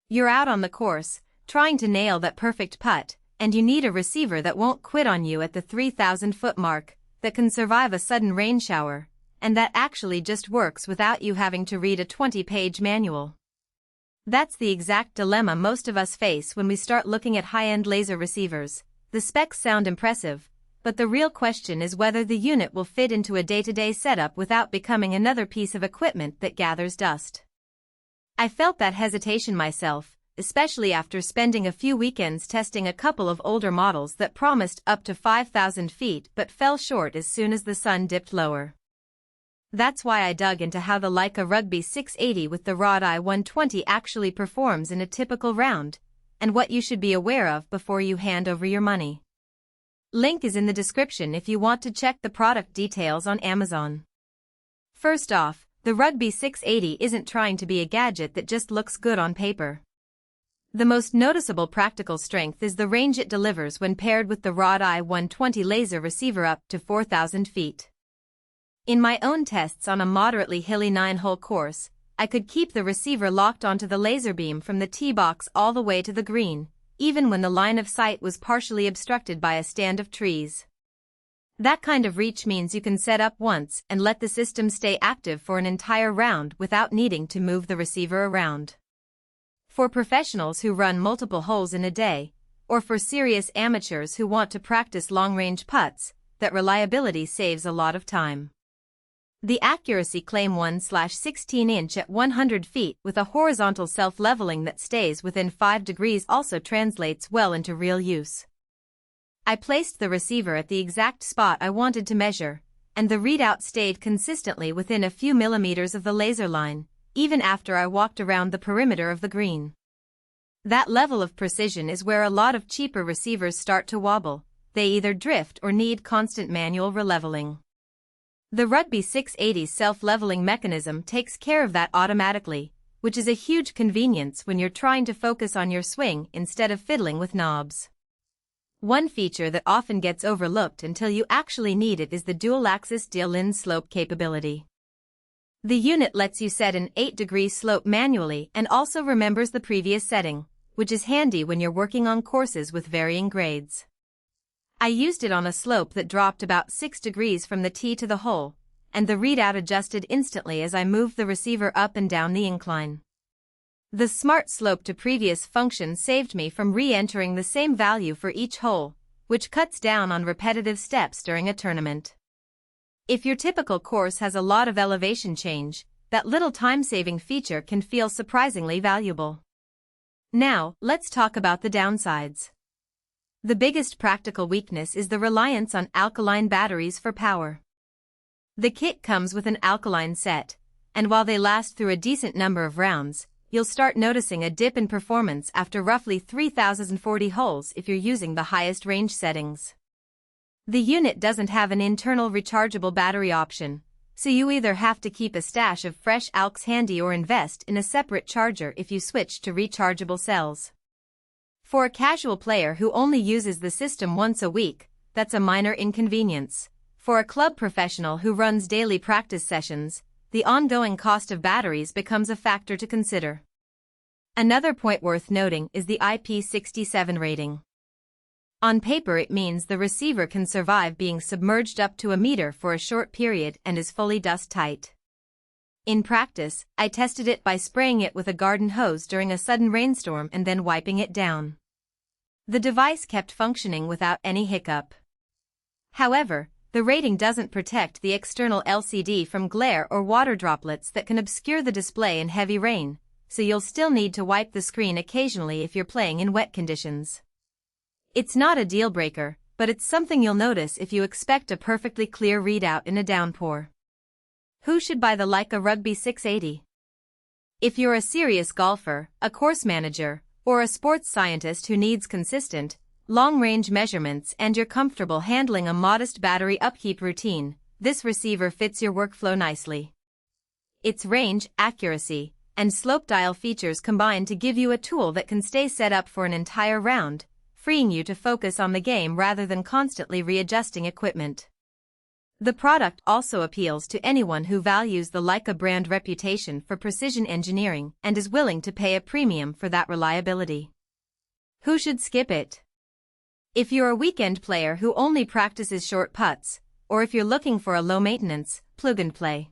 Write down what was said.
You're out on the course, trying to nail that perfect putt, and you need a receiver that won't quit on you at the 3,000-foot mark, that can survive a sudden rain shower, and that actually just works without you having to read a 20-page manual. That's the exact dilemma most of us face when we start looking at high-end laser receivers. The specs sound impressive, but the real question is whether the unit will fit into a day-to-day setup without becoming another piece of equipment that gathers dust. I felt that hesitation myself, especially after spending a few weekends testing a couple of older models that promised up to 5,000 feet but fell short as soon as the sun dipped lower. That's why I dug into how the Leica Rugby 680 with the Rod I-120 actually performs in a typical round, and what you should be aware of before you hand over your money. Link is in the description if you want to check the product details on Amazon. First off, the Rugby 680 isn't trying to be a gadget that just looks good on paper. The most noticeable practical strength is the range it delivers when paired with the Rod I-120 laser receiver up to 4,000 feet. In my own tests on a moderately hilly 9-hole course, I could keep the receiver locked onto the laser beam from the tee box all the way to the green, even when the line of sight was partially obstructed by a stand of trees. That kind of reach means you can set up once and let the system stay active for an entire round without needing to move the receiver around. For professionals who run multiple holes in a day, or for serious amateurs who want to practice long-range putts, that reliability saves a lot of time. The accuracy claim 1/16" at 100 feet with a horizontal self-leveling that stays within 5 degrees also translates well into real use. I placed the receiver at the exact spot I wanted to measure, and the readout stayed consistently within a few millimeters of the laser line, even after I walked around the perimeter of the green. That level of precision is where a lot of cheaper receivers start to wobble. They either drift or need constant manual releveling. The Rugby 680's self-leveling mechanism takes care of that automatically, which is a huge convenience when you're trying to focus on your swing instead of fiddling with knobs. One feature that often gets overlooked until you actually need it is the dual-axis Alkaline slope capability. The unit lets you set an 8-degree slope manually and also remembers the previous setting, which is handy when you're working on courses with varying grades. I used it on a slope that dropped about 6 degrees from the tee to the hole, and the readout adjusted instantly as I moved the receiver up and down the incline. The smart slope to previous function saved me from re-entering the same value for each hole, which cuts down on repetitive steps during a tournament. If your typical course has a lot of elevation change, that little time-saving feature can feel surprisingly valuable. Now, let's talk about the downsides. The biggest practical weakness is the reliance on alkaline batteries for power. The kit comes with an alkaline set, and while they last through a decent number of rounds, you'll start noticing a dip in performance after roughly 3,040 holes if you're using the highest range settings. The unit doesn't have an internal rechargeable battery option, so you either have to keep a stash of fresh alks handy or invest in a separate charger if you switch to rechargeable cells. For a casual player who only uses the system once a week, that's a minor inconvenience. For a club professional who runs daily practice sessions, the ongoing cost of batteries becomes a factor to consider. Another point worth noting is the IP67 rating. On paper it means the receiver can survive being submerged up to a meter for a short period and is fully dust-tight. In practice, I tested it by spraying it with a garden hose during a sudden rainstorm and then wiping it down. The device kept functioning without any hiccup. However, the rating doesn't protect the external LCD from glare or water droplets that can obscure the display in heavy rain, so you'll still need to wipe the screen occasionally if you're playing in wet conditions. It's not a deal-breaker, but it's something you'll notice if you expect a perfectly clear readout in a downpour. Who should buy the Leica Rugby 680? If you're a serious golfer, a course manager, or a sports scientist who needs consistent, long-range measurements and you're comfortable handling a modest battery upkeep routine, this receiver fits your workflow nicely. Its range, accuracy, and slope dial features combine to give you a tool that can stay set up for an entire round, freeing you to focus on the game rather than constantly readjusting equipment. The product also appeals to anyone who values the Leica brand reputation for precision engineering and is willing to pay a premium for that reliability. Who should skip it? If you're a weekend player who only practices short putts, or if you're looking for a low-maintenance, plug-and-play